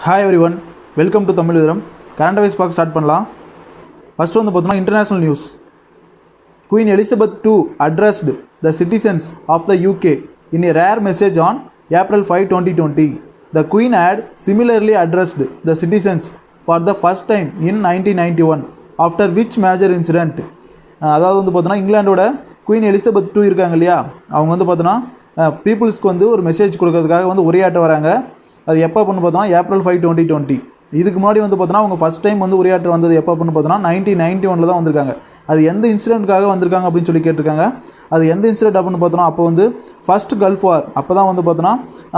Hi everyone, welcome to Udhiram. Current affairs பார்க்க start பண்ணலாம். First வந்து பார்த்தோம்னா international news. Queen Elizabeth II addressed the citizens of the UK in a rare message on April 5, 2020. The Queen had similarly addressed the citizens for the first time in 1991, after which major incident. அதாவது வந்து பார்த்தோன்னா இங்கிலாண்டோட queen Elizabeth II இருக்காங்க இல்லையா, அவங்க வந்து பார்த்தோன்னா பீப்புள்ஸ்க்கு வந்து ஒரு மெசேஜ் கொடுக்கறதுக்காக வந்து உரையாற்ற வராங்க. அது எப்போ அப்படின்னு பார்த்தோன்னா April 5, 2020. இதுக்கு முன்னாடி வந்து பார்த்தோன்னா அவங்க ஃபஸ்ட் டைம் வந்து உரையாற்ற வந்தது எப்போ அப்படின்னு பார்த்தோன்னா 1991 தான் வந்திருக்காங்க. அது எந்த இன்சிடென்ட்காக வந்திருக்காங்க அப்படின்னு சொல்லி கேட்டிருக்காங்க. அது எந்த இன்சிடென்ட் அப்படின்னு பார்த்தோன்னா அப்போ வந்து ஃபர்ஸ்ட் கல்ஃப் வார் அப்போ தான் வந்து பார்த்தோன்னா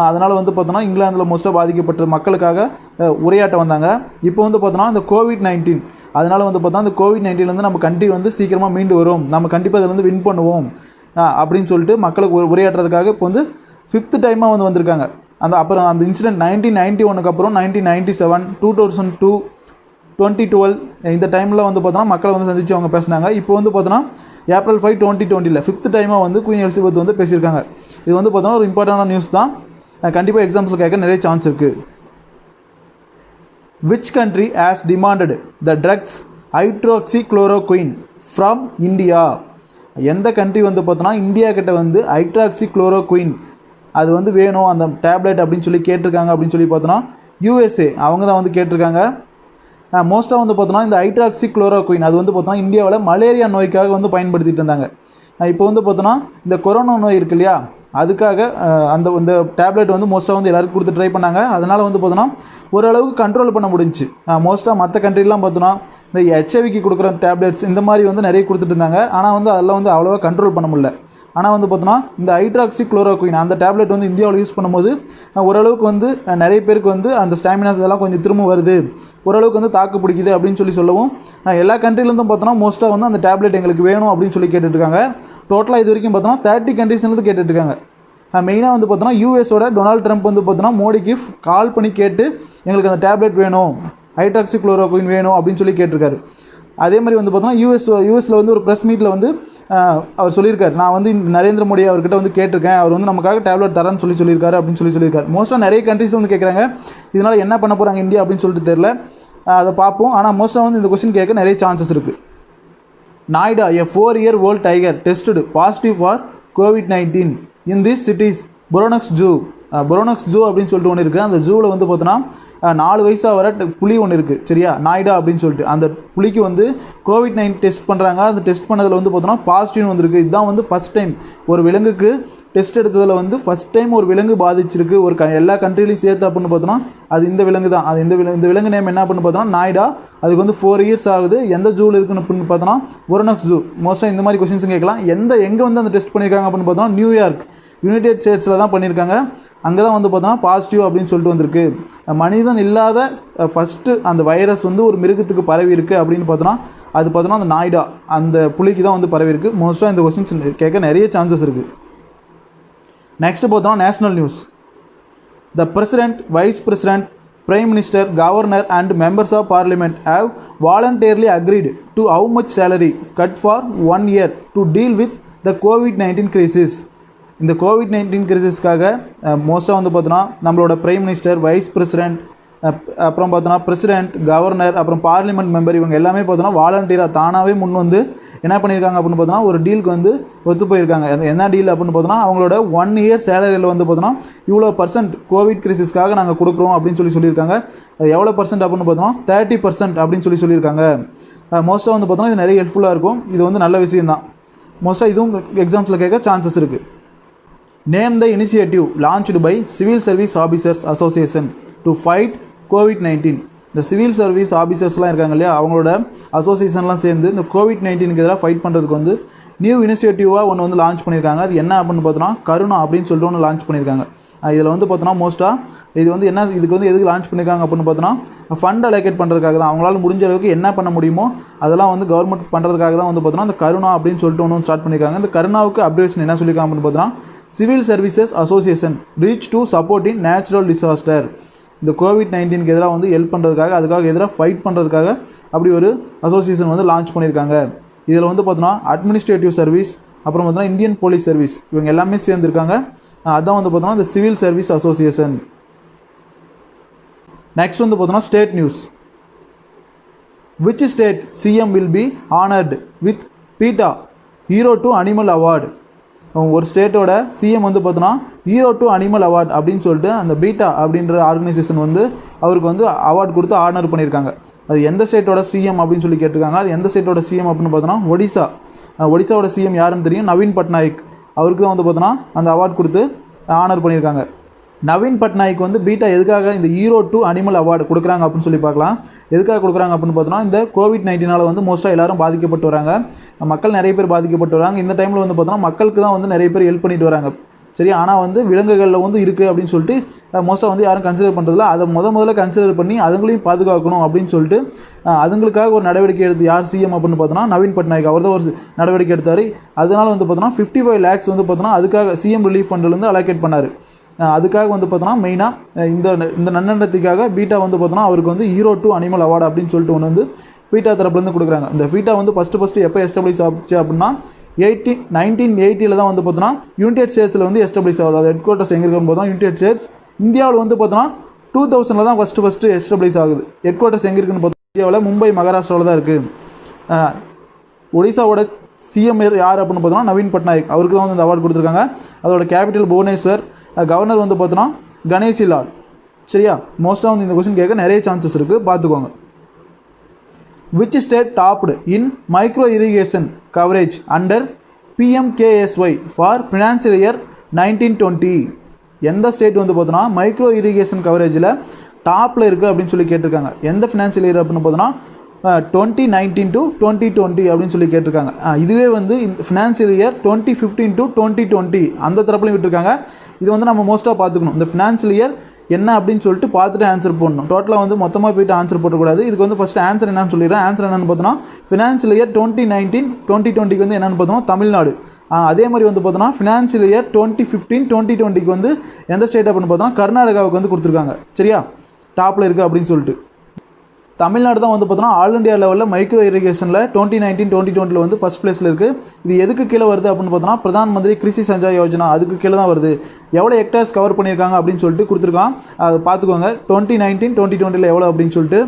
அதனால் வந்து பார்த்தோன்னா இங்கிலாந்தில் மோஸ்ட்டாக பாதிக்கப்பட்ட மக்களுக்காக உரையாற்ற வந்தாங்க. இப்போ வந்து பார்த்தோன்னா இந்த COVID-19 அதனால் வந்து பார்த்தோன்னா இந்த COVID-19 நம்ம கண்ட்ரி வந்து சீக்கிரமாக மீண்டு வரும், நம்ம கண்டிப்பாக அதில் வந்து வின் பண்ணுவோம் அப்படின்னு சொல்லிட்டு மக்களுக்கு உரையாற்றுறதுக்காக இப்போ வந்து 5th டைமாக வந்து வந்திருக்காங்க. அப்புறம் அந்த இன்சிடென்ட் 1991 அப்புறம் 1997, 2002, 2012 இந்த டைமில் வந்து பார்த்தோன்னா மக்களை வந்து சந்தித்து அவங்க பேசினாங்க. இப்போ வந்து பார்த்தோன்னா April 5, 2020 5th டைமாக வந்து குயின் எலிசபெத் வந்து பேசியிருக்காங்க. இது வந்து பார்த்தோன்னா ஒரு இம்பார்ட்டண்டான நியூஸ் தான், கண்டிப்பாக எக்ஸாம்ஸில் கேட்க நிறைய சான்ஸ் இருக்குது. Which country has demanded the drugs hydroxychloroquine from India? எந்த கண்ட்ரி வந்து பார்த்தோன்னா இந்தியா கிட்ட வந்து ஹைட்ராக்சிக்ளோரோக்வின் அது வந்து வேணும் அந்த டேப்லெட் அப்படின்னு சொல்லி கேட்டிருக்காங்க அப்படின்னு சொல்லி பார்த்தோன்னா USA அவங்க தான் வந்து கேட்டிருக்காங்க. மோஸ்ட்டாக வந்து பார்த்தோன்னா இந்த ஹைட்ராக்சிக்ளோரோக்வின் அது வந்து பார்த்தோன்னா இந்தியாவில் மலேரியா நோய்க்காக வந்து பயன்படுத்திட்டு இருந்தாங்க. இப்போ வந்து பார்த்தோன்னா இந்த கொரோனா நோய் இருக்கு இல்லையா, அதுக்காக இந்த டேப்லெட் வந்து மோஸ்ட்டாக வந்து எல்லாருக்கும் கொடுத்து ட்ரை பண்ணாங்க. அதனால் வந்து பார்த்தோன்னா ஓரளவுக்கு கண்ட்ரோல் பண்ண முடிஞ்சிச்சு. மோஸ்ட்டாக மற்ற கண்ட்ரிலாம் பார்த்தோன்னா இந்த HIV கொடுக்குற டேப்லெட்ஸ் இந்த மாதிரி வந்து நிறைய கொடுத்துட்டு இருந்தாங்க. ஆனால் வந்து அதெல்லாம் வந்து அவ்வளோவா கண்ட்ரோல் பண்ண முடியல. ஆனால் வந்து பார்த்தோன்னா இந்த ஹைட்ராக்சிக்ளோரோக்வின் அந்த டேப்லெட் வந்து இந்தியாவில் யூஸ் பண்ணும்போது ஓரளவுக்கு வந்து நிறைய பேருக்கு வந்து அந்த ஸ்டாமினாஸ் இதெல்லாம் கொஞ்சம் திரும்ப வருது, ஓரளவுக்கு வந்து தாக்கு பிடிக்குது அப்படின்னு சொல்லவும் எல்லா கண்ட்ரிலேருந்தும் பார்த்தோன்னா மோஸ்ட்டாக வந்து அந்த டேப்லெட் எங்களுக்கு வேணும் அப்படின்னு சொல்லி கேட்டுட்ருக்காங்க. டோட்டலாக இது வரைக்கும் பார்த்தோன்னா 30 கண்ட்ரிஸ்லேருந்து கேட்டுட்ருக்காங்க. மெயினாக வந்து பார்த்தோன்னா யூஎஸோட டொனால்ட் ட்ரம்ப் வந்து பார்த்தோன்னா மோடிக்கு கால் பண்ணி கேட்டு எங்களுக்கு அந்த டேப்லெட் வேணும், ஹைட்ராக்சிக்ளோரோக்வின் வேணும் அப்படின்னு சொல்லி கேட்டிருக்காரு. அதே மாதிரி வந்து பார்த்தோன்னா யூஎஸில் வந்து ஒரு ப்ரெஸ் மீட்டில் வந்து அவர் சொல்லியிருக்காரு, நான் வந்து நரேந்திர மோடி அவர்கிட்ட வந்து கேட்டிருக்கேன், அவர் வந்து நமக்காக டேப்லெட் தரேன்னு சொல்லியிருக்காரு அப்படின்னு சொல்லியிருக்காரு. மோஸ்ட்டாக நிறைய கண்ட்ரிஸ் வந்து கேட்குறாங்க, இதனால் என்ன பண்ண போகிறாங்க இந்தியா அப்படின்னு சொல்லிட்டு தெரியல, அதை பார்ப்போம். ஆனால் மோஸ்ட்டாக வந்து இந்த கொஸ்டின் கேட்க நிறைய சான்சஸ் இருக்குது. நாய்டா a 4-year-old tiger tested positive for COVID-19 in this city's Bronx zoo அப்படின்னு சொல்லிட்டு ஒன்று இருக்குது. அந்த ஜூவில் வந்து பார்த்தோன்னா 4 வயசாக வர புலி ஒன்று இருக்குது சரியா, நாய்டா அப்படின்னு சொல்லிட்டு. அந்த புலிக்கு வந்து COVID-19 டெஸ்ட் பண்ணுறாங்க. அந்த டெஸ்ட் பண்ணதில் வந்து பார்த்தோன்னா பாசிட்டிவ்னு வந்திருக்கு. இதுதான் வந்து ஃபஸ்ட் டைம் ஒரு விலங்குக்கு டெஸ்ட் எடுத்ததில் வந்து ஃபஸ்ட் டைம் ஒரு விலங்கு பாதிச்சிருக்கு ஒரு எல்லா கண்ட்ரிலையும் சேர்த்து அப்படின்னு பார்த்தோன்னா அது இந்த விலங்கு தான். அது இந்த விலங்கு நேம் என்ன அப்படின்னு பார்த்தோன்னா நாய்டா. அதுக்கு வந்து 4 years ஆகுது. எந்த ஜூவில் இருக்குன்னு அப்படின்னு பார்த்தோன்னா புரோனக்ஸ் ஜூ. மோஸ்ட்டாக இந்த மாதிரி கொஸ்டின்ஸும் கேட்கலாம். எங்கே வந்து அந்த டெஸ்ட் பண்ணியிருக்காங்க அப்படின்னு பார்த்தோன்னா நியூயார்க் யுனைடெட் ஸ்டேட்ஸில் தான் பண்ணியிருக்காங்க. அங்கே தான் வந்து பார்த்தோன்னா பாசிட்டிவ் அப்படின்னு சொல்லிட்டு வந்திருக்கு. மனிதன் இல்லாத ஃபஸ்ட்டு அந்த வைரஸ் வந்து ஒரு மிருகத்துக்கு பரவி இருக்குது அப்படின்னு பார்த்தோன்னா அது பார்த்தோன்னா அந்த நாய்டா அந்த புலிக்கு தான் வந்து பரவி இருக்குது. மோஸ்ட்டாக இந்த கொஸ்டின்ஸ் கேட்க நிறைய சான்சஸ் இருக்குது. நெக்ஸ்ட் பார்த்தோன்னா national news. The president, vice president, prime minister, governor and members of parliament have voluntarily agreed to how much salary cut for 1 year to deal with the COVID-19 crisis. இந்த COVID-19 கிரைசிஸ்க்காக மோஸ்ட்டாக வந்து பார்த்தோன்னா நம்மளோட prime minister, vice president, அப்புறம் பார்த்தோன்னா president, governor, அப்புறம் parliament member இவங்க எல்லாமே பார்த்தோன்னா வாலண்டியராக தானாகவே முன் வந்து என்ன பண்ணியிருக்காங்க அப்படின்னு பார்த்தோன்னா ஒரு டீலுக்கு வந்து ஒத்து போயிருக்காங்க. என்ன டீல் அப்படின்னு பார்த்தோன்னா அவங்களோட 1 year சேலரியில் வந்து பார்த்தோன்னா இவ்வளோ % கோவிட் கிரைசிஸ்க்காக நாங்கள் கொடுக்குறோம் அப்படின்னு சொல்லியிருக்காங்க. அது எவ்வளோ % அப்படின்னு பார்த்தோன்னா 30% அப்படின்னு சொல்லியிருக்காங்க. மோஸ்ட்டாக வந்து பார்த்தோன்னா இது நிறைய ஹெல்ப்ஃபுல்லாக இருக்கும். இது வந்து நல்ல விஷயம் தான். மோஸ்ட்டாக இதுவும் எக்ஸாம்ஸில் கேட்க சான்சஸ் இருக்குது. Name the initiative launched by Civil Service Officers Association to fight COVID-19. இந்த சிவில் சர்வீஸ் ஆஃபீஸர்ஸ்லாம் இருக்காங்க இல்லையா, அவங்களோட அசோசியேஷன்லாம் சேர்ந்து இந்த COVID-19க்கு எதிராக ஃபைட் பண்ணுறதுக்கு வந்து நியூ இனிஷியேட்டிவாக ஒன்று வந்து லான்ச் பண்ணியிருக்காங்க. அது என்ன அப்படின்னு பார்த்தோன்னா கருணா அப்படின்னு சொல்லிட்டு ஒன்று லான்ச் பண்ணியிருக்காங்க. இதில் வந்து பார்த்தோன்னா மோஸ்ட்டாக இது வந்து என்ன இதுக்கு வந்து எதுக்கு லான்ச் பண்ணியிருக்காங்க அப்படின்னு பார்த்தோன்னா ஃபண்ட் அலோகேட் பண்ணுறதுக்காக தான். அவங்களால முடிஞ்ச அளவுக்கு என்ன பண்ண முடியுமோ அதெல்லாம் வந்து கவர்மெண்ட் பண்ணுறதுக்காக தான் வந்து பார்த்தோன்னா அந்த கருணா அப்படின்னு சொல்லிட்டு ஒன்று ஸ்டார்ட் பண்ணியிருக்காங்க. இந்த கருணாவுக்கு அப்டேஷன் என்ன சொல்லியிருக்காங்க அப்படின்னு பார்த்தோன்னா civil services association reach to support in natural disaster. இந்த COVID-19க்கு எதிராக வந்து ஹெல்ப் பண்ணுறதுக்காக அதுக்காக எதிராக ஃபைட் பண்ணுறதுக்காக அப்படி ஒரு அசோசியேஷன் வந்து லான்ச் பண்ணியிருக்காங்க. இதில் வந்து பார்த்தோன்னா அட்மினிஸ்ட்ரேட்டிவ் சர்வீஸ், அப்புறம் பார்த்தோன்னா இந்தியன் போலீஸ் சர்வீஸ் இவங்க எல்லாமே சேர்ந்துருக்காங்க. அதான் வந்து பார்த்தோன்னா இந்த சிவில் சர்வீஸ் அசோசியேஷன். நெக்ஸ்ட் வந்து பார்த்தோன்னா state news. Which state CM will be honoured with PETA Hero to Animal Award? ஒரு ஸ்டேட்டோட சிஎம் வந்து பார்த்தோன்னா ஹீரோ டு அனிமல் அவார்ட் அப்படின்னு சொல்லிட்டு அந்த PETA அப்படின்ற ஆர்கனைசேஷன் வந்து அவருக்கு வந்து அவார்டு கொடுத்து ஆனர் பண்ணியிருக்காங்க. அது எந்த ஸ்டேட்டோட சிஎம் அப்படின்னு சொல்லி கேட்டிருக்காங்க. அது எந்த ஸ்டேட்டோட சிஎம் அப்படின்னு பார்த்தோன்னா ஒடிசா. ஒடிசாவோட சிஎம் யாருன்னு தெரியும், நவீன் பட்நாயக். அவருக்கு தான் வந்து பார்த்தோன்னா அந்த அவார்டு கொடுத்து ஆனர் பண்ணியிருக்காங்க. நவீன் பட்நாயக் வந்து PETA எதுக்காக இந்த ஹீரோ டு அனிமல் அவார்டு கொடுக்குறாங்க அப்படின்னு சொல்லி பார்க்கலாம். எதுக்காக கொடுக்குறாங்க அப்படின்னு பார்த்தோன்னா இந்த COVID-19 வந்து மோஸ்ட்டாக எல்லாரும் பாதிக்கப்பட்டு வராங்க. மக்கள் நிறைய பேர் பாதிக்கப்பட்டு வராங்க. இந்த டைமில் வந்து பார்த்தோன்னா மக்களுக்கு தான் வந்து நிறைய பேர் ஹெல்ப் பண்ணிட்டு வராங்க. சரி, ஆனால் வந்து விலங்குகளில் வந்து இருக்குது அப்படின்னு சொல்லிட்டு மோஸ்ட்டாக வந்து யாரும் கன்சிடர் பண்ணுறதில்ல. அதை முதல்ல கன்சிடர் பண்ணி அதுங்களையும் பாதுகாக்கணும் அப்படின்னு சொல்லிட்டு அதுங்களுக்காக ஒரு நடவடிக்கை எடுத்து யார் சிஎம் அப்படின்னு பார்த்தோன்னா நவீன் பட்நாயக். அவர் தான் ஒரு நடவடிக்கை எடுத்தார். அதனால வந்து பார்த்தோன்னா 55 lakhs வந்து பார்த்தோன்னா அதுக்காக சிஎம் ரிலீஃப் ஃபண்ட்லேருந்து அலோகேட் பண்ணார். அதுக்காக வந்து பார்த்தோன்னா மெயினாக இந்த நன்னடத்துக்காக PETA வந்து பார்த்தோன்னா அவருக்கு வந்து ஹீரோ டு அனிமல் அவார்டு அப்படின்னு சொல்லிட்டு ஒன்று வந்து PETA தரப்புலேருந்து கொடுக்குறாங்க. இந்த PETA வந்து ஃபஸ்ட்டு எப்போ எஸ்டாப்ளிஷ் ஆச்சு அப்படின்னா 1980 தான் வந்து பார்த்தோன்னா யுனைடெட் ஸ்டேட்ஸில் வந்து எஸ்டாப்ளிஷ் ஆகுது. அது ஹெட் குவார்ட்டர்ஸ் எங்கே இருக்குன்னு பார்த்தோன்னா யுனைடெட் ஸ்டேட்ஸ். இந்தியாவில் வந்து பார்த்தோன்னா 2000 தான் ஃபஸ்ட்டு எஸ்டாப்ளிஷ் ஆகுது. ஹெட் குவார்ட்டர்ஸ் எங்கே இருக்குன்னு பார்த்தோன்னா இந்தியாவில் மும்பை, மகாராஷ்டிராவில் தான் இருக்குது. ஒடிசாவோட சிஎம் யார் அப்படின்னு பார்த்தோன்னா நவீன் பட்நாயக். அவருக்கு தான் வந்து இந்த அவார்டு கொடுத்துருக்காங்க. அதோட கேபிட்டல் புவனேஸ்வர். கவர்னர் வந்து பார்த்தோன்னா கணேஷி லால். சரியா, மோஸ்ட்டாக வந்து இந்த கொஸ்டின் கேட்க நிறைய சான்சஸ் இருக்குது, பார்த்துக்கோங்க. Which state topped in micro irrigation coverage under PMKSY for financial year 1920? எந்த ஸ்டேட் வந்து பார்த்தோன்னா மைக்ரோ இரிகேஷன் கவரேஜில் டாப்பில் இருக்குது அப்படின்னு சொல்லி கேட்டிருக்காங்க. எந்த ஃபினான்சியல் இயர் அப்படின்னு பார்த்தோன்னா 2019 to 2020 அப்படின்னு சொல்லி கேட்டிருக்காங்க. இதுவே வந்து இந்த ஃபினான்சியல் இயர் 2015 to 2020 அந்த தரப்புலையும் விட்டுருக்காங்க. இது வந்து நம்ம மோஸ்ட்டாக பார்த்துக்கணும். இந்த ஃபினான்சியல் இயர் என்ன அப்படின்னு சொல்லிட்டு பார்த்துட்டு ஆன்சர் போடணும். டோட்டலாக வந்து மொத்தமாக போய்ட்டு ஆன்சர் போடக்கூடாது. இதுக்கு வந்து ஃபஸ்ட்டு ஆன்சர் என்னன்னு சொல்லிடுறேன். ஆன்சர் என்னென்னு பார்த்தோன்னா ஃபினான்சியல் இயர் 2019 2020 வந்து என்னென்னு பார்த்தோன்னா தமிழ்நாடு. அதே மாதிரி வந்து பார்த்தோன்னா ஃபினான்சியல் இயர் 2015 2020 வந்து எந்த ஸ்டேட் அப்படின்னு பார்த்தோன்னா கர்நாடகாவுக்கு வந்து கொடுத்துருக்காங்க. சரியா, டாப்பில் இருக்குது அப்படின்னு சொல்லிட்டு. தமிழ்நாடு தான் வந்து பார்த்தோன்னா ஆல் இண்டியா லெவலில் மைக்ரோ இரிகேஷனில் 2019 2020 வந்து ஃபஸ்ட் பிளேஸில் இருக்குது. இது எதுக்கு கீழே வருது அப்படின்னு பார்த்தோன்னா பிரதான் மந்திரி கிருஷி சஞ்சாய் யோஜனா அதுக்கு கீழே தான் வருது. எவ்வளோ ஹெக்டேர்ஸ் கவர் பண்ணியிருக்காங்க அப்படின்னு சொல்லிட்டு கொடுத்துருக்கான். அதை பார்த்துக்கோங்க. 2019 2020 எவ்வளோ அப்படின்னு சொல்லிட்டு.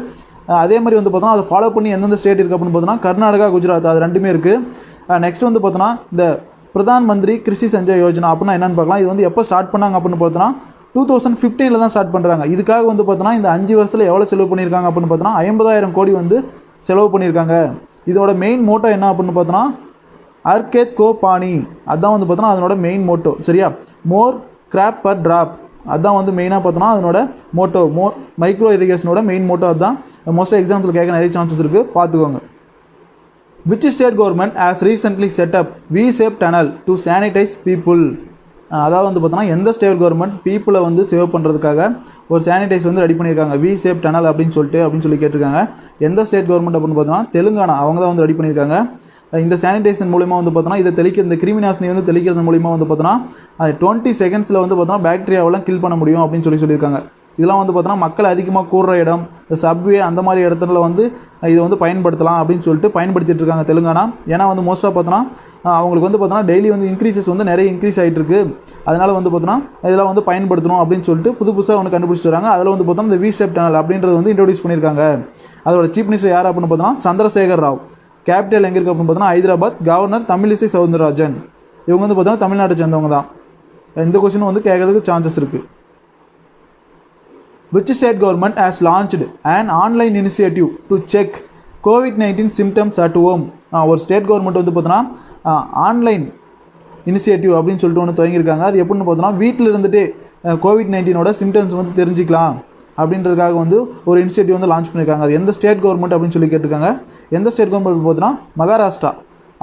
அதே மாதிரி வந்து பார்த்தோன்னா அதை ஃபாலோ பண்ணி எந்தெந்த ஸ்டேட் இருக்குது அப்படின்னு பார்த்தோன்னா கர்நாடகா, குஜராத் அது ரெண்டுமே இருக்குது. நெக்ஸ்ட் வந்து பார்த்தோன்னா இந்த பிரதான் மந்திரி கிருஷி சஞ்சய் யோஜனா அப்படின்னா என்னென்னு பார்க்கலாம். இது வந்து எப்போ ஸ்டார்ட் பண்ணாங்க அப்படின்னு பார்த்தோன்னா 2015 தான் ஸ்டார்ட் பண்ணுறாங்க. இதுக்காக வந்து பார்த்தோன்னா இந்த 5 வருஷத்தில் எவ்வளோ செலவு பண்ணியிருக்காங்க அப்படின்னு பார்த்தோன்னா 50,000 கோடி வந்து செலவு பண்ணியிருக்காங்க. இதோட மெயின் மோட்டோ என்ன அப்படின்னு பார்த்தோன்னா அர்கேத் கோ பானி அதுதான் வந்து பார்த்தோன்னா அதனோட மெயின் மோட்டோ. சரியா, மோர் கிராப் பர் ட்ராப் அதுதான் வந்து மெயினாக பார்த்தோன்னா அதனோட மோட்டோ. மைக்ரோ இரிகேஷனோட மெயின் மோட்டோ அதுதான். மோஸ்ட்டாக எக்ஸாம்ஸில் கேட்க நிறைய சான்சஸ் இருக்குது, பார்த்துக்கோங்க. Which state government has recently set up V-shaped tunnel to sanitise people? அதாவது வந்து பார்த்தோன்னா எந்த ஸ்டேட் கவர்மெண்ட் பீப்புளை வந்து சேவ் பண்ணுறதுக்காக ஒரு சானிடைஸ் வந்து ரெடி பண்ணியிருக்காங்க V-shaped tunnel அப்படின்னு சொல்லி கேட்டிருக்காங்க. எந்த ஸ்டேட் கவர்மெண்ட் அப்படின்னு பார்த்தோன்னா தெலுங்கானா. அவங்க தான் வந்து ரெடி பண்ணியிருக்காங்க. இந்த சானிடைசேஷன் மூலிமா வந்து பார்த்தோன்னா இந்த கிருமி நாசினி வந்து தெளிக்கிறது மூலிமா வந்து பார்த்தோன்னா 20 seconds வந்து பார்த்தோன்னா பாக்டீரியாவெல்லாம் கில் பண்ண முடியும் அப்படின்னு சொல்லியிருக்காங்க. இதெல்லாம் வந்து பார்த்தோன்னா மக்கள் அதிகமாக கூடுற இடம், சப்வே அந்த மாதிரி இடத்துல வந்து இதை வந்து பயன்படுத்தலாம் அப்படின்னு சொல்லிட்டு பயன்படுத்திட்டு இருக்காங்க தெலுங்கானா. ஏன்னா வந்து மோஸ்ட்டாக பார்த்தோன்னா அவங்களுக்கு வந்து பார்த்தோன்னா டெய்லி வந்து இன்க்ரீசஸ் வந்து நிறைய இன்க்ரீஸ் ஆகிட்டு இருக்கு. அதனால் வந்து பார்த்தோன்னா இதெல்லாம் வந்து பயன்படுத்தணும் அப்படின்னு சொல்லிட்டு புதுசாக ஒன்று கண்டுபிடிச்சிட்டு வராங்க. அதில் வந்து பார்த்தோன்னா இந்த V-shaped tunnel அப்படின்றது வந்து இன்ட்ரோடியூஸ் பண்ணியிருக்காங்க. அதோட சீஃப் மினிஸ்டர் யார் அப்படின்னு பார்த்தோன்னா சந்திரசேகர் ராவ். கேபிட்டல் எங்கே இருக்குது அப்படின்னு பார்த்தோன்னா ஹைதராபாத். கவர்னர் தமிழிசை சவுந்தரராஜன். இவங்க வந்து பார்த்தோன்னா தமிழ்நாட்டை சேர்ந்தவங்க தான். இந்த கொஸ்டின் வந்து கேட்கறதுக்கு சான்சஸ் இருக்குது. Which state government has launched an online initiative to check COVID-19 symptoms at home? ஒரு ஸ்டேட் கவர்மெண்ட் வந்து பார்த்தோன்னா ஆன்லைன் இனிஷியேட்டிவ் அப்படின்னு சொல்லிட்டு ஒன்று துவங்கியிருக்காங்க. அது எப்படின்னு பார்த்தோன்னா வீட்டில் இருந்துகிட்டே COVID-19 சிம்டம்ஸ் வந்து தெரிஞ்சிக்கலாம் அப்படின்றதுக்காக வந்து ஒரு இனிஷியேட்டிவ் வந்து லான்ச் பண்ணியிருக்காங்க. அது எந்த ஸ்டேட் கவர்மெண்ட் அப்படின்னு சொல்லி கேட்டிருக்காங்க. எந்த ஸ்டேட் கவர்மெண்ட் பார்த்தோன்னா மகாராஷ்டிரா.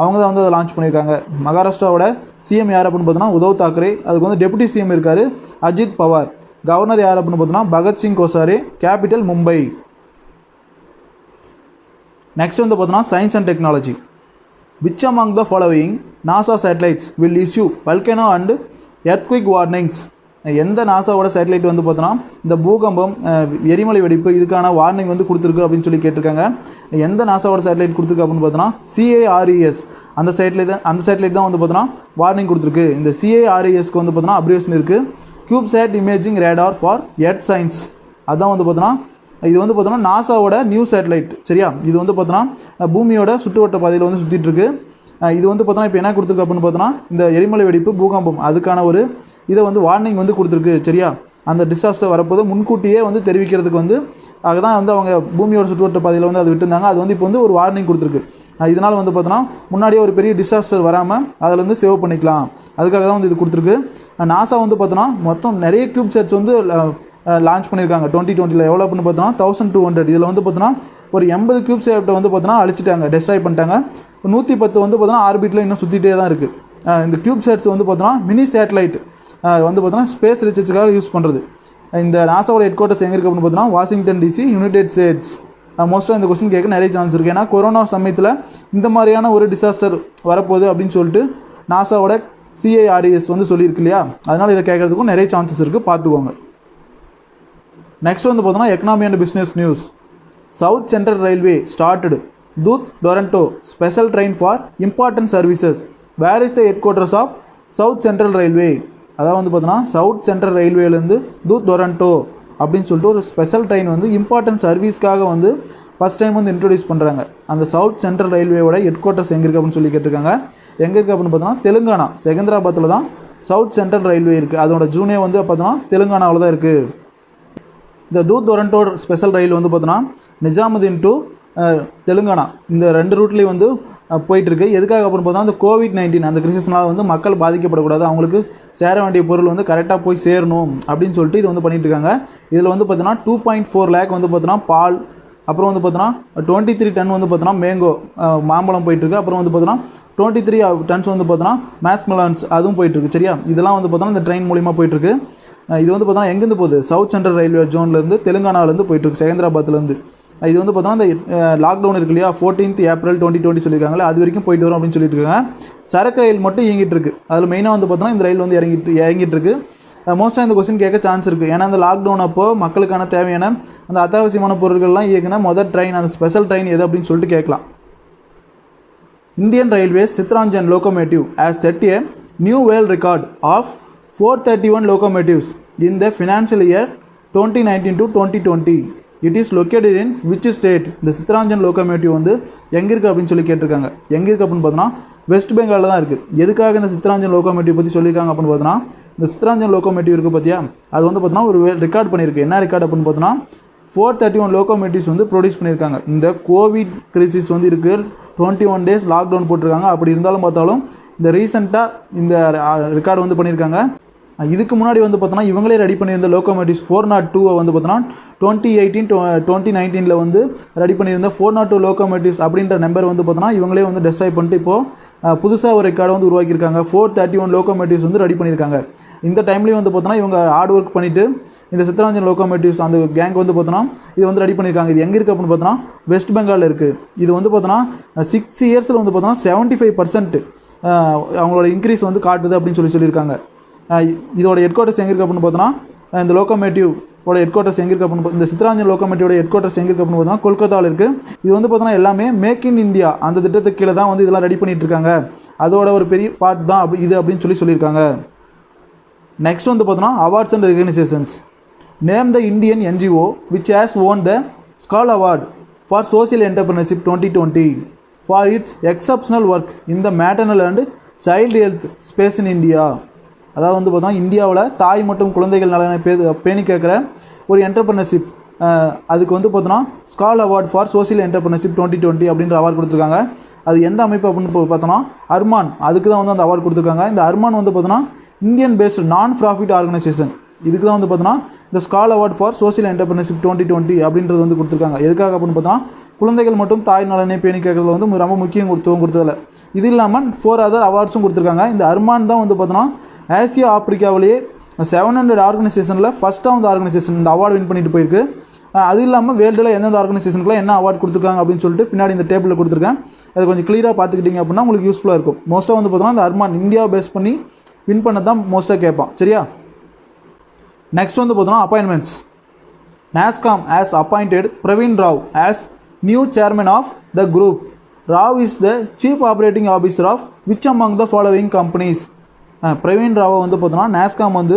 அவங்க தான் வந்து அதை லான்ச் பண்ணியிருக்காங்க. மகாராஷ்டிராவோட சிஎம் யார் அப்படின்னு பார்த்தோன்னா உத்தவ் தாக்கரே. அதுக்கு வந்து டெபுட்டி சிஎம் இருக்கார் அஜித் பவார். கவர்னர் யார் அப்படின்னு பார்த்தோன்னா பகத்சிங் கோசாரி. கேபிட்டல் மும்பை. நெக்ஸ்ட் வந்து பார்த்தோன்னா science and technology. Which among the following NASA satellites will issue volcano and earthquake warnings? எந்த நாசாவோட சேட்டலைட் வந்து பார்த்தோன்னா இந்த பூகம்பம், எரிமலை வெடிப்பு இதுக்கான வார்னிங் வந்து கொடுத்துருக்கு அப்படின்னு சொல்லி கேட்டிருக்காங்க. எந்த நாசாவோட சேட்டலைட் கொடுத்துருக்கு அப்படின்னு பார்த்தோன்னா CARES அந்த சேட்டலைட் தான் வந்து பார்த்தோன்னா வார்னிங் கொடுத்துருக்கு. இந்த CARESக்கு வந்து பார்த்தோன்னா அப்ரிவேஷன் இருக்குது. CubeSat imaging radar for earth science. அதுதான் வந்து பார்த்தோன்னா இது வந்து பார்த்தோன்னா நாசாவோட நியூ சேட்டலைட். சரியா, இது வந்து பார்த்தோன்னா பூமியோட சுற்றுவட்ட பாதையில் வந்து சுற்றிட்டு இருக்கு. இது வந்து பார்த்தோன்னா இப்போ என்ன கொடுத்துருக்கு அப்படின்னு பார்த்தோன்னா இந்த எரிமலை வெடிப்பு பூகம்பம் அதுக்கான ஒரு இதை வந்து வார்னிங் வந்து கொடுத்துருக்கு. சரியா, அந்த டிசாஸ்டர் வரப்போது முன்கூட்டியே வந்து தெரிவிக்கிறதுக்கு வந்து அதுதான் வந்து அவங்க பூமியோட சுற்றுவட்ட பாதையில் வந்து அது விட்டுருந்தாங்க. அது வந்து இப்போ வந்து ஒரு வார்னிங் கொடுத்துருக்கு. இதனால் வந்து பார்த்தோன்னா முன்னாடியே ஒரு பெரிய டிசாஸ்டர் வராமல் அதில் வந்து சேவ் பண்ணிக்கலாம். அதுக்காக தான் வந்து இது கொடுத்துருக்கு. நாசா வந்து பார்த்தோன்னா மொத்தம் நிறைய கியூப் செட்ஸ் வந்து லான்ச் பண்ணியிருக்காங்க 2020. எவ்வளோ அப்படின்னு பார்த்தோன்னா 1200. இதில் வந்து பார்த்தோன்னா ஒரு 80 கியூப் செட்டை வந்து பார்த்தோன்னா அழிச்சிட்டாங்க, டெஸ்ட்ராய் பண்ணிட்டாங்க. 110 வந்து பார்த்தோன்னா ஆர்பிட்டில் இன்னும் சுற்றிட்டே தான் இருக்குது. இந்த கியூப் செட்ஸ் வந்து பார்த்தோன்னா மினி சேட்டலைட் வந்து பார்த்தோன்னா ஸ்பேஸ் ரிசர்ச்சுக்காக யூஸ் பண்ணுறது. இந்த நாசாவோட ஹெட் குவார்ட்டர்ஸ் எங்கே இருக்குது அப்படின்னு பார்த்தோன்னா வாஷிங்டன் டிசி, யுனைடெட் ஸ்டேட்ஸ். மோஸ்ட்டாக இந்த கொஸ்டின் கேட்க நிறைய சான்ஸ் இருக்குது. ஏன்னா கொரோனா சமயத்தில் இந்த மாதிரியான ஒரு டிசாஸ்டர் வரப்போகுது அப்படின்னு சொல்லிட்டு நாசாவோட சிஐஆர்இஎஸ் வந்து சொல்லியிருக்கு இல்லையா, அதனால் இதை கேட்கறதுக்கும் நிறைய சான்சஸ் இருக்குது, பார்த்துக்கோங்க. நெக்ஸ்ட் வந்து பார்த்தோன்னா economy and business news. South central railway started தூத் Duronto special train for important services. Where is the headquarters of south central railway? அதாவது வந்து பார்த்தோன்னா சவுத் சென்ட்ரல் ரயில்வேலேருந்து தூத் டொரண்டோ அப்படின்னு சொல்லிட்டு ஒரு ஸ்பெஷல் ட்ரெயின் வந்து இம்பார்ட்டன்ட் சர்வீஸ்க்காக வந்து ஃபஸ்ட் டைம் வந்து இன்ட்ரடியூஸ் பண்ணுறாங்க. அந்த சவுத் சென்ட்ரல் ரயில்வேயோட ஹெட் குவார்ட்டர்ஸ் எங்கே இருக்குது அப்படின்னு சொல்லி கேட்டிருக்காங்க. எங்கே இருக்குது அப்படின்னு பார்த்தோன்னா தெலுங்கானா செகந்திராபாத்தில் தான் சவுத் சென்ட்ரல் ரயில்வே இருக்குது. அதோட ஜூனே வந்து பார்த்தோன்னா தெலுங்கானாவில் தான் இருக்குது. இந்த தூத் டொரண்டோ ஸ்பெஷல் ரயில் வந்து பார்த்தோன்னா நிஜாமுதீன் டு தெலுங்கானா இந்த 2 ரூட்லேயும் வந்து போயிட்டுருக்கு. எதுக்காக அப்படின்னு பார்த்தோன்னா இந்த COVID-19 அந்த கிரிசிஸ்னால் வந்து மக்கள் பாதிக்கப்படக்கூடாது, அவங்களுக்கு சேர வேண்டிய பொருள் வந்து கரெக்டாக போய் சேரணும் அப்படின்னு சொல்லிட்டு இது வந்து பண்ணிட்டு இருக்காங்க. இதில் வந்து பார்த்தோன்னா 2.4 lakh வந்து பார்த்தோன்னா பால், அப்புறம் வந்து பார்த்தோன்னா 23 டன் வந்து பார்த்தோன்னா மேங்கோ மாம்பழம் போயிட்டுருக்கு. அப்புறம் வந்து பார்த்தோன்னா 23 டன்ஸ் வந்து பார்த்தோன்னா மேஸ்மெலான்ஸ் அதுவும் போயிட்டுருக்கு. சரியா, இதெல்லாம் வந்து பார்த்தோன்னா இந்த ட்ரெயின் மூலிமா போயிட்டுருக்கு. இது வந்து பார்த்தோன்னா எங்கேருந்து போகுது? சவுத் சென்ட்ரல் ரயில்வே ஜோன்லேருந்து தெலுங்கானாவிலேருந்து போயிட்டுருக்கு, செகந்திராபாத்லேருந்து. இது வந்து பார்த்தோன்னா இந்த லாக்டவுன் இருக்கு இல்லையா, 14th April 2020 சொல்லியிருக்காங்களே, அது வரைக்கும் போயிட்டு வரும் அப்படின்னு சொல்லிட்டு இருக்காங்க. சரக்கு ரயில் மட்டும் இயங்கிட்டு இருக்கு. அதில் மெயினாக வந்து பார்த்தோன்னா இந்த ரயில் வந்து இறங்கிட்டு இருக்கு. மோஸ்ட்டாக இந்த கொஸ்டின் கேட்க சான்ஸ் இருக்குது. ஏன்னா அந்த லாக்டவுன் அப்போ மக்களுக்கான தேவையான அந்த அத்தியாவசியமான பொருட்கள்லாம் இயக்கின முதல் ட்ரெயின், அந்த ஸ்பெஷல் ட்ரெயின் எது அப்படின்னு சொல்லிட்டு கேட்கலாம். Indian Railways Chittaranjan locomotive has set a new world record of 431 locomotives in the financial year 2019 to 2020. It is located in which state? இந்த சித்ராஞ்சன் லோகோமோட்டிவ் வந்து எங்கே இருக்குது அப்படின்னு சொல்லி கேட்டிருக்காங்க. எங்கே இருக்குது அப்படின்னு பார்த்தோன்னா வெஸ்ட் பெங்காலில் தான் இருக்குது. எதுக்காக இந்த சித்ராஞ்சன் லோகோமோட்டிவ் பற்றி சொல்லியிருக்காங்க அப்படின்னு பார்த்தோன்னா இந்த சித்ராஞ்சன் லோகோமோட்டிவ் இருக்குது பார்த்தியா, அது வந்து பார்த்தோன்னா ஒரு ரெக்கார்ட் பண்ணியிருக்கு. என்ன ரெக்கார்ட் அப்படின்னு பார்த்தோன்னா 431 லோகோமோட்டிவ்ஸ் வந்து ப்ரொடியூஸ் பண்ணியிருக்காங்க. இந்த கோவிட் கிரைசிஸ் வந்து இருக்குது, 21 days லாக்டவுன் போட்டிருக்காங்க. அப்படி இருந்தாலும் பார்த்தாலும் இந்த ரீசெண்டாக இந்த ரெக்கார்டு வந்து பண்ணியிருக்காங்க. இதுக்கு முன்னாடி வந்து பார்த்தோன்னா இவங்களே ரெடி பண்ணியிருந்த லோகோமோட்டிவ்ஸ் 402 வந்து பார்த்தோன்னா 2018-2019 வந்து ரெடி பண்ணியிருந்த 402 லோகோமோட்டிவ்ஸ் அப்படின்ற நம்பர் வந்து பார்த்தோன்னா இவங்களே வந்து டெஸ்ட்ராய் பண்ணிட்டு இப்போது புதுசாக ஒரு ரெக்கார்டை வந்து உருவாக்கியிருக்காங்க. 431 லோகோமோட்டிவ்ஸ் வந்து ரெடி பண்ணியிருக்காங்க. இந்த டைம்லேயும் வந்து பார்த்தோன்னா இவங்க ஹார்ட் ஒர்க் பண்ணிவிட்டு இந்த சித்ராஞ்சன் லோகோமோட்டிவ்ஸ் அந்த கேங் வந்து பார்த்தோன்னா இது வந்து ரெடி பண்ணியிருக்காங்க. இது எங்கே இருக்குது அப்படின்னு பார்த்தோன்னா வெஸ்ட் பெங்காலில் இருக்குது. இது வந்து பார்த்தோன்னா 6 years வந்து பார்த்தோன்னா 75% அவங்களோட இன்க்ரீஸ் வந்து காட்டுது அப்படின்னு சொல்லியிருக்காங்க. இதோட ஹெட் குவார்ட்டர்ஸ் எங்கே இருக்குது அப்படின்னு பார்த்தோன்னா இந்த லோகோமோட்டிவோட ஹெட் குவார்ட்டர்ஸ் எங்கே இருக்குது அப்படின்னு இந்த சித்ராஞ்சன் லோகோமோட்டிவோட ஹெட் குவார்ட்டர்ஸ் எங்கே இருக்குது அப்படின்னு பார்த்தோன்னா கொல்கத்தாவில் இருக்குது. இது வந்து பார்த்தோன்னா எல்லாமே மேக் இன் இந்தியா அந்த திட்டத்துக்கு கீழே தான் வந்து இதெல்லாம் ரெடி பண்ணிட்டு இருக்காங்க. அதோட ஒரு பெரிய பார்ட் தான் இது அப்படின்னு சொல்லியிருக்காங்க. நெக்ஸ்ட் வந்து பார்த்தோன்னா awards and recognitions. Name the Indian NGO which has won the SCAL Award for Social Entrepreneurship 2020 for its exceptional work in the maternal and child health space in India. அதாவது வந்து பார்த்தோன்னா இந்தியாவில் தாய் மற்றும் குழந்தைகள் நலனை பேணி கேட்குற ஒரு என்டர்பிரினர்ஷிப், அதுக்கு வந்து பார்த்தோன்னா skol award for social entrepreneurship 2020 அப்படின்ற அவார்டு கொடுத்துருக்காங்க. அது எந்த அமைப்பு அப்படின்னு பார்த்தோன்னா அர்மான், அதுக்கு தான் வந்து அந்த அவார்டு கொடுத்துருக்காங்க. இந்த அர்மான் வந்து பார்த்தோன்னா இந்தியன் பேஸ்டு நான் ப்ராஃபிட் ஆர்கனைசேஷன், இதுக்கு தான் வந்து பார்த்தோன்னா இந்த skol award for social entrepreneurship 2020 அப்படின்றது வந்து கொடுத்துருக்காங்க. எதுக்காக அப்படின்னு பார்த்தோன்னா குழந்தைகள் மற்றும் தாய் நலனை பேணி கேட்குறதுல வந்து ரொம்ப முக்கியத்துவம் கொடுத்ததில்ல. இது இல்லாமல் 4 other அவார்ட்ஸும் கொடுத்துருக்காங்க. இந்த அர்மான் தான் வந்து பார்த்தோன்னா ஆசியா ஆப்பிரிக்காவிலேயே 700 ஆர்கனைசேஷனில் ஃபஸ்ட்டாக வந்து ஆர்கனைசேஷன் இந்த அவார்டு வின் பண்ணிட்டு போயிருக்கு. அது இல்லாமல் வேர்ல்டில் எந்தெந்த ஆர்கனைசேஷனுக்குலாம் என்ன அவார்டு கொடுத்துருக்காங்க அப்படின்னு சொல்லிட்டு பின்னாடி இந்த டேபிளில் கொடுத்துருக்கேன். அது கொஞ்சம் கிளியராக பார்த்துக்கிட்டிங்க அப்படின்னா உங்களுக்கு யூஸ்ஃபுல்லாக இருக்கும். மோஸ்ட்டாக வந்து பார்த்தோன்னா இந்த அர்மான் இந்தியாவை பேஸ் பண்ணி வின் பண்ண தான் மோஸ்ட்டாக கேட்பான். சரியா, நெக்ஸ்ட் வந்து பார்த்தோன்னா appointments. NASSCOM has appointed Praveen Rao as new chairman of the group. Rao is the chief operating officer of which among the following companies? Praveen ராவை வந்து பார்த்தோன்னா NASSCOM வந்து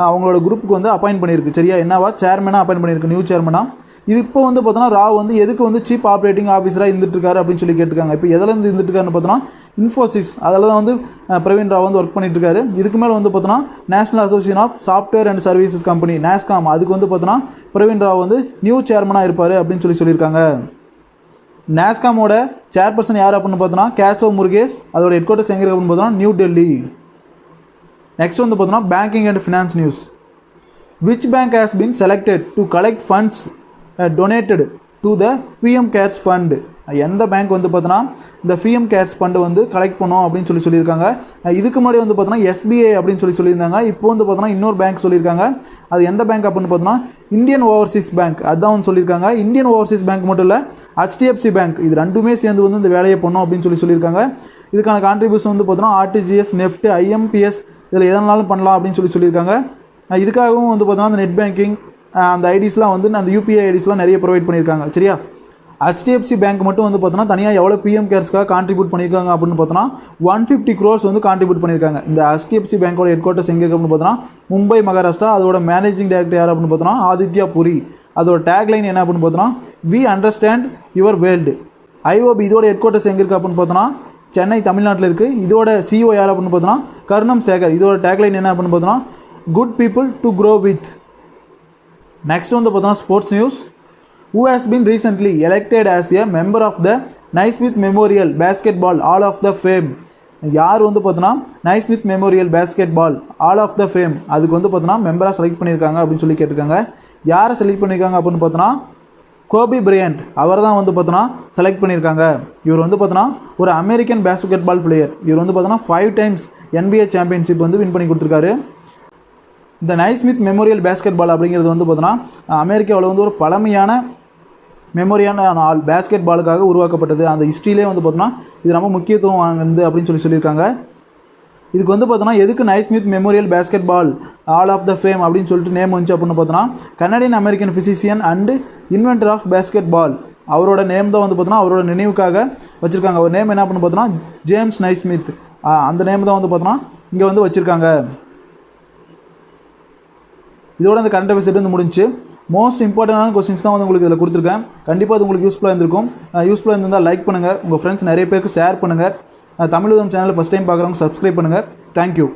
அவங்களோட குரூப்புக்கு வந்து அப்பாயின்ட் பண்ணியிருக்கு. சரியா, என்னவா சேர்மனாக அப்பாயின்ட் பண்ணியிருக்கு, நியூ சேர்மனாக. இது இப்போ வந்து பார்த்தோன்னா ராவ் வந்து எதுக்கு வந்து சீஃப் ஆப்ரேட்டிங் ஆஃபீஸராக இருந்துட்டுருக்காரு அப்படின்னு சொல்லி கேட்டிருக்காங்க. இப்போ எதிலேருந்து இருந்துட்டுருக்காருன்னு பார்த்தோன்னா இன்ஃபோசிஸ், அதில் தான் வந்து பிரவீன் ராவ் வந்து ஒர்க் பண்ணிட்டுருக்காரு. இதுக்கு மேலே வந்து பார்த்தோன்னா national association of software and services company NASSCOM, அதுக்கு வந்து பார்த்தோன்னா பிரவீன் ராவ் வந்து நியூ சேர்மனாக இருப்பார் அப்படின்னு சொல்லியிருக்காங்க. நாஸ்காமோட சேர்பர்சன் யார் அப்படின்னு பார்த்தோன்னா கேசவ் முருகேஷ். அதோட ஹெட் குவார்ட்டர்ஸ் எங்கே இருக்குது அப்படின்னு பார்த்தோன்னா நியூ டெல்லி. நெக்ஸ்ட் வந்து பார்த்தோன்னா banking and finance news. Which bank has been selected to collect funds donated to the PM CARES fund? எந்த பேங்க் வந்து பார்த்தோன்னா இந்த பிஎம் கேர்ஸ் ஃபண்டு வந்து கலெக்ட் பண்ணோம் அப்படின்னு சொல்லியிருக்காங்க. இதுக்கு முன்னாடி வந்து பார்த்தோன்னா எஸ்பிஐ அப்படின்னு சொல்லியிருந்தாங்க. இப்போ வந்து பார்த்தோன்னா இன்னொரு பேங்க் சொல்லியிருக்காங்க. அது எந்த பேங்க் அப்படின்னு பார்த்தோன்னா இந்தியன் ஓவர்சீஸ் பேங்க், அதுதான் வந்து சொல்லியிருக்காங்க. இந்தியன் ஓவர்சீஸ் பேங்க் மட்டும் இல்லை, HDFC பேங்க், இது ரெண்டுமே சேர்ந்து வந்து இந்த வேலையை பண்ணோம் அப்படின்னு சொல்லியிருக்காங்க. இதுக்கான கான்ட்ரிபியூஷன் வந்து பார்த்தோன்னா RTGS, நெஃப்ட், IMPS இதில் எதனாலும் பண்ணலாம் அப்படின்னு சொல்லியிருக்காங்க. இதுக்காகவும் வந்து பார்த்தோன்னா அந்த நெட் பேங்கிங் அந்த ஐடிஸ்லாம் வந்து அந்த UPI ஐடிஸ்லாம் நிறைய ப்ரொவைட் பண்ணியிருக்காங்க. சரியா, HDFC பேங்க் மட்டும் வந்து பார்த்தோன்னா தனியாக எவ்வளோ பிஎம் கேர்ஸ்க்காக கான்ட்ரிபியூட் பண்ணியிருக்காங்க அப்படின்னு பார்த்தோன்னா 150 crores வந்து கான்ட்ரிபியூட் பண்ணியிருக்காங்க. இந்த HDFC பேங்கோட ஹெட் குவார்ட்டர்ஸ் எங்கே இருக்குது அப்படின்னு பார்த்தோன்னா மும்பை, மகாராஷ்டிரா. அதோட மேனேஜிங் டைரக்டர் யார் அப்படின்னு பார்த்தோன்னா ஆதித்யா புரி. அதோட டேக்லைன் என்ன அப்படின்னு பார்த்தோன்னா we understand your world. IOB இதோட ஹெட் குவார்ட்டர்ஸ் எங்கே இருக்குது அப்படின்னு பார்த்தோன்னா சென்னை, தமிழ்நாட்டில் இருக்குது. இதோட CEO யார் அப்படின்னு பார்த்தோன்னா கர்ணம் சேகர். இதோட டேக்லைன் என்ன அப்படின்னு பார்த்தோன்னா good people to grow with. Next வந்து பார்த்தோன்னா sports news. Who has been recently elected as a member of the Naismith Memorial Basketball Hall of the Fame? யார் வந்து பார்த்தோன்னா Naismith Memorial Basketball Hall of த ஃபேம் அதுக்கு வந்து பார்த்தோன்னா மெம்பராக செலக்ட் பண்ணியிருக்காங்க அப்படின்னு சொல்லி கேட்டிருக்காங்க. யாரை செலக்ட் பண்ணியிருக்காங்க அப்படின்னு பார்த்தோன்னா கோபி பிரையண்ட், அவர் தான் வந்து பார்த்தோன்னா செலக்ட் பண்ணியிருக்காங்க. இவர் வந்து பார்த்தோன்னா ஒரு அமெரிக்கன் பேஸ்கெட்பால் பிளேயர். இவர் வந்து பார்த்தோன்னா 5 times NBA சாம்பியன்ஷிப் வந்து வின் பண்ணி கொடுத்துருக்காரு. இந்த நைஸ்மித் மெமோரியல் பேஸ்கெட்பால் அப்படிங்கிறது வந்து பார்த்தோன்னா அமெரிக்காவில் வந்து ஒரு பழமையான மெமோரியான ஆள் பேஸ்கெட் பாலுக்காக உருவாக்கப்பட்டது. அந்த ஹிஸ்ட்ரியிலே வந்து பார்த்தோன்னா இது ரொம்ப முக்கியத்துவம் வாங்குது அப்படின்னு சொல்லியிருக்காங்க. இதுக்கு வந்து பார்த்தோன்னா எதுக்கு Naismith Memorial basketball Hall of த ஃபேம் அப்படின்னு சொல்லிட்டு நேம் வந்துச்சு அப்படின்னு பார்த்தோன்னா Canadian American physician and inventor of basketball, அவரோட நேம் தான் வந்து பார்த்தோன்னா அவரோட நினைவுக்காக வச்சுருக்காங்க. அவர் நேம் என்ன அப்படின்னு பார்த்தோன்னா ஜேம்ஸ் நைஸ்மித். அந்த நேம் தான் வந்து பார்த்தோன்னா இங்கே வந்து வச்சுருக்காங்க. இதோட அந்த கரண்ட் அஃபேர்ஸ் வந்து முடிஞ்சு. மோஸ்ட் இம்பார்ட்டண்டான கொஸ்டின்ஸ் தான் வந்து உங்களுக்கு இதில் கொடுத்துருக்கேன். கண்டிப்பாக அது உங்களுக்கு யூஸ்ஃபுல்லாக இருந்திருக்கும். யூஸ்ஃபுல்லாக இருந்தால் லைக் பண்ணுங்கள், உங்கள் ஃப்ரெண்ட்ஸ் நிறைய பேருக்கு ஷேர் பண்ணுங்கள். தமிழ் உதிரம் சேனலை ஃபஸ்ட் டைம் பார்க்குறவங்க சப்ஸ்கிரைப் பண்ணுங்கள். தேங்க்யூ.